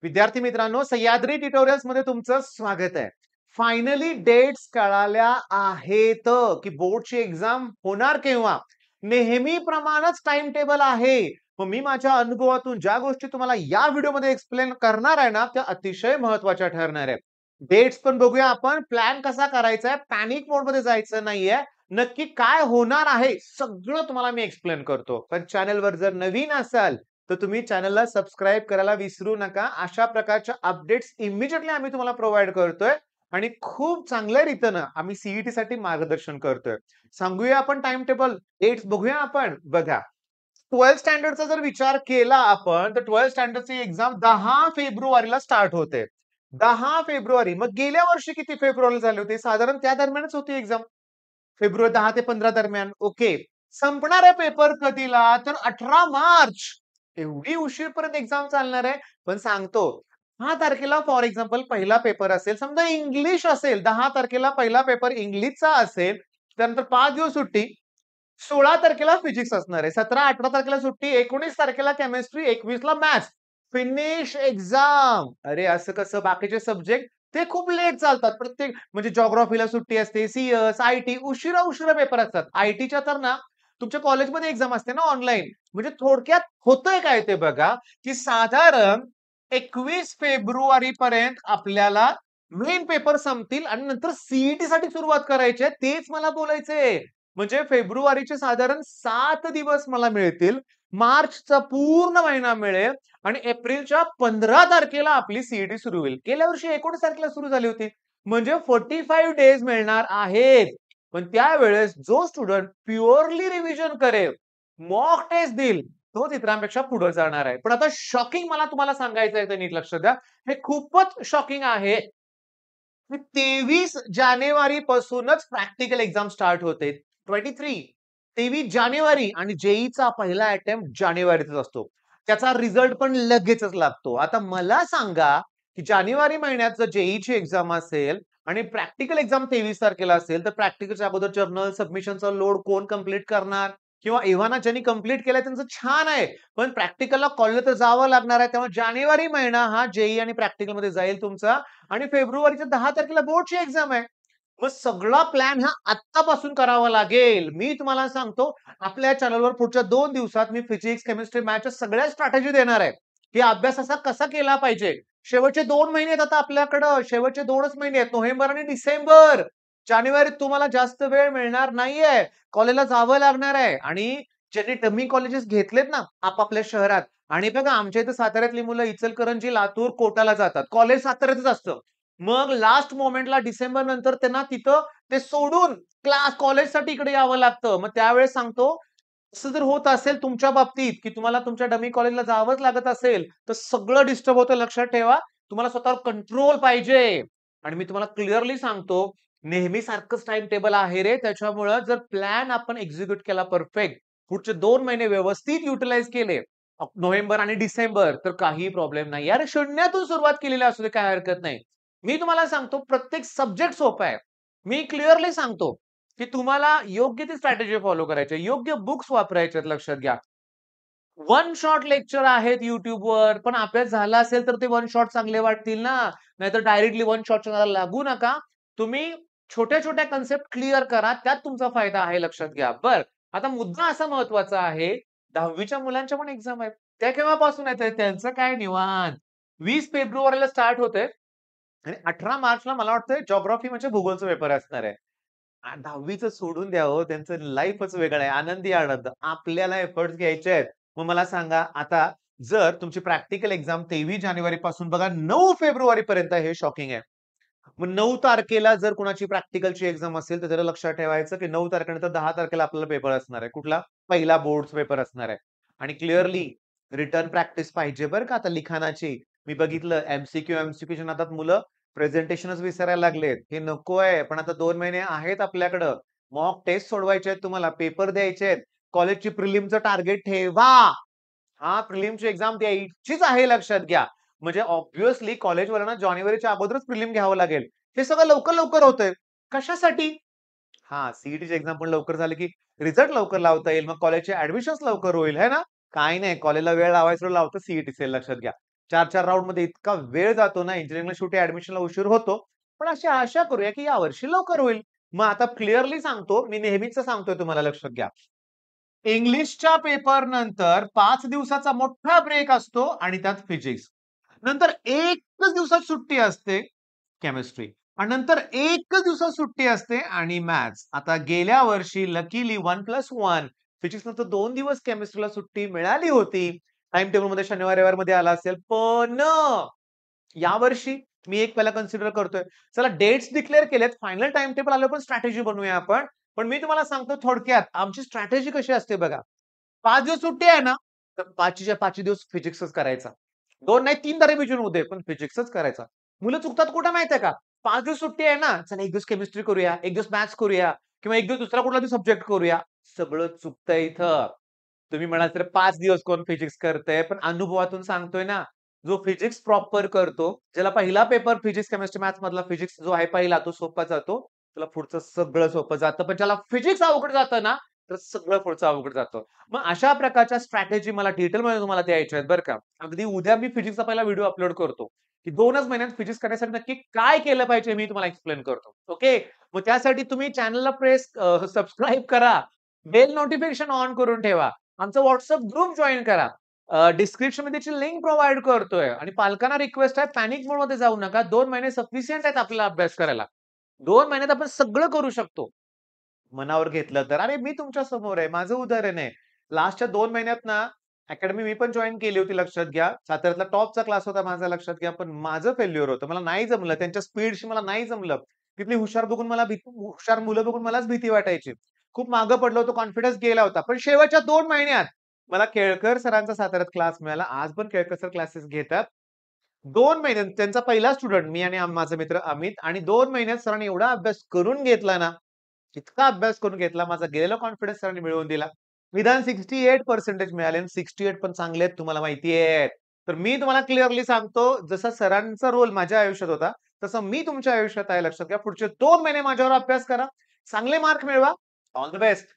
विद्यार्थी मित्रांनो, सह्याद्री ट्युटोरियल्स मध्ये तुमचं स्वागत आहे. फायनली डेट्स कळाल्या आहेत की बोर्डची एक्झाम होणार केव्हा. नेहमीप्रमाणेच टाइम टेबल आहे. मग मी माझ्या अनुभवातून ज्या गोष्टी तुम्हाला या व्हिडिओमध्ये एक्सप्लेन करणार आहे ना, त्या अतिशय महत्त्वाच्या ठरणार आहेत. डेट्स पण बघूया आपण, प्लॅन कसा करायचा आहे, पॅनिक मोडमध्ये जायचं नाहीये. नक्की काय होणार आहे सगळं तुम्हाला मी एक्सप्लेन करतो. पण चॅनलवर जर नवीन असाल तर तुम्ही चॅनलला सबस्क्राईब करायला विसरू नका. अशा प्रकारच्या अपडेट्स इमिजिएटली आम्ही तुम्हाला प्रोव्हाईड करतोय आणि खूप चांगल्या रीतीनं आम्ही सीईटी साठी मार्गदर्शन करतोय. सांगूया आपण टाइम टेबल, डेट्स बघूया आपण. बघा, 12th स्टँडर्डचा जर विचार केला आपण तर 12th स्टँडर्डची एक्झाम 10 फेब्रुवारीला स्टार्ट होते. 10 फेब्रुवारी. मग गेल्या वर्षी किती फेब्रुवारीला झाले होते? साधारण त्या दरम्यानच होती एक्झाम. फेब्रुवारी 10 ते 15 दरम्यान. ओके. संपणार आहे पेपर कधीला? तर 18 मार्च. एवढी उशीरपर्यंत एक्झाम चालणार आहे. पण सांगतो, 10 तारखेला फॉर एक्झाम्पल पहिला पेपर असेल. समजा इंग्लिश असेल, 10 तारखेला पहिला पेपर इंग्लिशचा असेल. त्यानंतर 5 दिवस सुट्टी. 16 तारखेला फिजिक्स असणार आहे. 17-18 तारखेला सुट्टी. 19 तारखेला केमिस्ट्री. 21ला मॅथ्स. Finish exam. अरे असं कसं? बाकीचे सब्जेक्ट ते खूप लेट चालतात. प्रत्येक म्हणजे जिओग्राफीला सुट्टी असते, सीएस, आयटी उशिरा-उशिरा पेपर असतात. आयटीच्या तर ना तुमच्या कॉलेजमध्ये एक्झाम असते ना ऑनलाईन. म्हणजे थोडक्यात होतंय काय ते बघा, की साधारण 21 फेब्रुवारी पर्यंत आपल्याला मेन पेपर संपतील आणि नंतर सीईटी साठी सुरुवात करायची आहे. तेच मला बोलायचंय. म्हणजे फेब्रुवारीचे साधारण 7 दिवस मला मिळतील. मार्चचा पूर्ण महिना मिळेल आणि एप्रिलच्या 15 तारखेला आपली सीईटी सुरू होईल. गेल्या वर्षी 19 तारखेला सुरू झाली होती. म्हणजे 45 डेज मिळणार आहेत. पण त्यावेळेस जो स्टुडंट प्युअरली रिव्हिजन करेल, मॉक टेस्ट देईल, तोच इतरांपेक्षा पुढे जाणार आहे. पण आता शॉकिंग मला तुम्हाला सांगायचं आहे, तर नीट लक्ष द्या. हे खूपच शॉकिंग आहे. 23 जानेवारी पासूनच प्रॅक्टिकल एक्झाम स्टार्ट होते. 23 जानेवारी आणि जेईचा पहिला अटेम्प्ट जानेवारीतच असतो. त्याचा रिझल्ट पण लगेचच लागतो. आता मला सांगा, की जानेवारी महिन्यात जर जेईची एक्झाम असेल आणि प्रॅक्टिकल एक्झाम 23 तारखेला असेल, तर प्रॅक्टिकलच्या अगोदर जर्नल सबमिशनचा लोड कोण कंप्लीट करणार? किंवा एव्हाना ज्यांनी कंप्लीट केलंय त्यांचं छान आहे. पण प्रॅक्टिकलला कॉलेजला तर जावं लागणार आहे. त्यामुळे जानेवारी महिना हा जेई आणि प्रॅक्टिकलमध्ये जाईल तुमचा. आणि फेब्रुवारीच्या 10 तारखेला बोर्डची एक्झाम आहे. मग सगळा प्लॅन हा आत्तापासून करावा लागेल. मी तुम्हाला सांगतो, आपल्या चॅनलवर पुढच्या 2 दिवसात मी फिजिक्स, केमिस्ट्री, मॅथ्सच्या सगळ्या स्ट्रॅटेजी देणार आहे, की अभ्यास असा कसा केला पाहिजे. शेवटचे 2 महिने आहेत आता आपल्याकडं. शेवटचे 2च महिने आहेत, नोव्हेंबर आणि डिसेंबर. जानेवारीत तुम्हाला जास्त वेळ मिळणार नाहीये. कॉलेजला जावं लागणार आहे आणि ज्यांनी डमी कॉलेजेस घेतलेत ना आपापल्या शहरात, आणि बघा आमच्या इथं साताऱ्यातली मुलं इचलकरंजी, लातूर, कोटाला जातात. कॉलेज साताऱ्यातच असतं. मग लास्ट मोमेंटला डिसेंबर नंतर त्यांना तिथं ते सोडून कॉलेजसाठी इकडे यावं लागतं. मग त्यावेळेस सांगतो, असं जर होत असेल तुमच्या बाबतीत, की तुम्हाला तुमच्या डमी कॉलेजला जावंच लागत असेल, तर सगळं डिस्टर्ब होतं लक्षात ठेवा. तुम्हाला स्वतःवर कंट्रोल पाहिजे. आणि मी तुम्हाला क्लिअरली सांगतो, नेहमी सारखंच टाइम टेबल आहे रे. त्याच्यामुळं जर प्लॅन आपण एक्झिक्यूट केला परफेक्ट, पुढचे 2 महिने व्यवस्थित युटिलाइज केले, नोव्हेंबर आणि डिसेंबर, तर काही प्रॉब्लेम नाही. अरे शून्यातून सुरुवात केलेली असू दे, काही हरकत नाही. मी तुम्हाला सांगतो प्रत्येक सब्जेक्ट सोपा आहे. मी क्लिअरली सांगतो, की तुम्हाला योग्य ती स्ट्रॅटेजी फॉलो करायची आहे. योग्य बुक्स वापरायचे आहेत लक्षात घ्या. वन शॉट लेक्चर आहेत YouTubeवर, पण अभ्यास झाला असेल तर ते वन शॉट चांगले वाटतील ना. नाहीतर डायरेक्टली वन शॉटच्या नादाला लागू नका. तुम्ही छोट्या-छोट्या कन्सेप्ट क्लिअर करा. त्यात तुमचा फायदा आहे लक्षात घ्या. बरं, आता मुद्दा असा महत्वाचा आहे, 10वीच्या मुलांच्या पण एक्झाम आहेत. त्या केव्हापासून आहेत? त्यांचं काय निवांत. 20 फेब्रुवारीला स्टार्ट होतंय आणि 18 मार्चला मला वाटतंय जिओग्राफी म्हणजे भूगोलचा पेपर असणार आहे. 10वीचं सोडून द्या हो, त्यांचं लाईफच वेगळं आहे. आनंदी आनंद. आपल्याला एफर्ट्स घ्यायचे आहेत. मग मला सांगा, आता जर तुमची प्रॅक्टिकल एक्झाम 23 जानेवारीपासून बघा 9 फेब्रुवारीपर्यंत, हे शॉकिंग आहे. मग 9 तारखेला जर कुणाची प्रॅक्टिकलची एक्झाम असेल, तर त्याला लक्षात ठेवायचं, की 9 तारखेनंतर 10 तारखेला आपल्याला पेपर असणार आहे. कुठला? पहिला बोर्डचा पेपर असणार आहे. आणि क्लिअरली रिटर्न प्रॅक्टिस पाहिजे बरं का आता लिखाणाची. मी बघितलं एमसीक्यूच्या नादात मुलं प्रेझेंटेशनच विसरायला लागलेत. हे नको आहे. पण आता 2 महिने आहेत आपल्याकडं. मॉक टेस्ट सोडवायचे आहेत तुम्हाला, पेपर द्यायचे आहेत. कॉलेजची प्रिलिमचं टार्गेट ठेवा. हां, प्रिलिमची एक्झाम द्यायचीच आहे लक्षात घ्या. म्हणजे ऑब्व्हियसली कॉलेजवाल्यांना जानेवारीच्या अगोदरच प्रिलिम घ्यावं लागेल. हे सगळं लवकर-लवकर होतंय. कशासाठी? हां, सीईटीची एक्झाम पण लवकर झाली, की रिझल्ट लवकर लावता येईल. मग कॉलेजचे ॲडमिशन्स लवकर होईल, है ना? काही नाही, कॉलेजला वेळ लावायचा लावतं सीईटी सेल लक्षात घ्या. 4-4 राउंडमध्ये इतका वेळ जातो ना, इंजिनिअरिंगला शेवटी ॲडमिशनला उशीर होतो. पण अशी आशा करूया, की यावर्षी लवकर होईल. मग आता क्लिअरली सांगतो, मी नेहमीच सांगतोय तुम्हाला लक्षात घ्या. इंग्लिशच्या पेपर नंतर 5 दिवसाचा मोठा ब्रेक असतो आणि त्यात फिजिक्स. नंतर एकच दिवसात सुट्टी असते केमिस्ट्री आणि नंतर एकच दिवसात सुट्टी असते आणि मॅथ्स. आता गेल्या वर्षी लकीली 1+1 फिजिक्स नंतर 2 दिवस केमिस्ट्रीला सुट्टी मिळाली होती. टाईम टेबलमध्ये शनिवार, रविवारमध्ये आला असेल. पण यावर्षी मी एक पहिला कन्सिडर करतोय. चला डेट्स डिक्लेअर केलेत. फायनल टाईम टेबल आल्यावर पण स्ट्रॅटेजी बनवूया आपण. पण मी तुम्हाला सांगतो थोडक्यात आमची स्ट्रॅटेजी कशी असते बघा. 5 दिवस सुट्टी आहे ना, तर 5च्या 5 दिवस फिजिक्सच करायचा. 2 नाही 3 दा रिव्हिजन होऊ दे, पण फिजिक्सच करायचा. मुलं चुकतात कुठे माहितीये का? 5 दिवस सुट्टी आहे ना, चला 1 दिवस केमिस्ट्री करूया, 1 दिवस मॅथ्स करूया किंवा 1 दिवस दुसरा कुठलातरी सब्जेक्ट करूया. सगळं चुकतंय इथं. तुम्ही म्हणाल तर 5 दिवस कोण फिजिक्स करतंय, पण अनुभवातून सांगतोय ना, जो फिजिक्स प्रॉपर करतो, ज्याला पहिला पेपर फिजिक्स, केमिस्ट्री, मॅथ्स मधला फिजिक्स जो आहे पहिला तो सोपा जातो. त्याला पुढचं सगळं सोपं जातं. पण ज्याला फिजिक्स अवघड जातं ना, तर सगळं पुढचं अवघड जातं. मग अशा प्रकारच्या स्ट्रॅटेजी मला डिटेलमध्ये तुम्हाला द्यायच्या आहेत बरं का. अगदी उद्या मी फिजिक्सचा पहिला व्हिडिओ अपलोड करतो, की 2च महिन्यात फिजिक्स करण्यासाठी नक्की काय केलं पाहिजे मी तुम्हाला एक्सप्लेन करतो. ओके. मग त्यासाठी तुम्ही चॅनलला सबस्क्राईब करा. बेल नोटिफिकेशन ऑन करून ठेवा. आमचा WhatsApp ग्रुप जॉइन करा. डिस्क्रिप्शनमध्ये त्याची लिंक प्रोव्हाईड करतोय आणि पालकांना रिक्वेस्ट आहे पॅनिक मोडमध्ये जाऊ नका. 2 महिने सफिशियंट आहेत आपल्याला अभ्यास करायला. 2 महिन्यात आपण सगळं करू शकतो. मनावर घेतलं तर. अरे मी तुमच्या समोर आहे. माझं उदाहरण आहे. लास्टच्या 2 महिन्यात ना अकॅडमी मी पण जॉइन केली होती लक्षात घ्या. साताऱ्यातला टॉपचा क्लास होता माझा लक्षात घ्या. पण माझं फेल्युअर होतं. मला नाही जमलं. त्यांच्या स्पीडशी मला नाही जमलं. तिथली हुशार मुलं बघून मलाच भीती वाटायची. खूप मागं पडलो होतो. कॉन्फिडन्स गेला होता. पण शेवटच्या 2 महिन्यात मला केळकर सरांचा साताऱ्यात क्लास मिळाला. आज पण केळकर सर क्लासेस घेतात. 2 महिन्यात त्यांचा पहिला स्टुडंट मी आणि माझा मित्र अमित आणि 2 महिन्यात सरांनी एवढा अभ्यास करून घेतला ना, इतका अभ्यास करून घेतला. माझा गेलेला कॉन्फिडन्स सरांनी मिळवून दिला. निदान 68% मिळाले आणि 68 पण चांगले आहेत तुम्हाला माहिती आहे. तर मी तुम्हाला क्लिअरली सांगतो, जसा सरांचा रोल माझ्या आयुष्यात होता, तसं मी तुमच्या आयुष्यात आहे लक्षात घ्या. पुढचे 2 महिने माझ्यावर अभ्यास करा. चांगले मार्क मिळवा. All the best.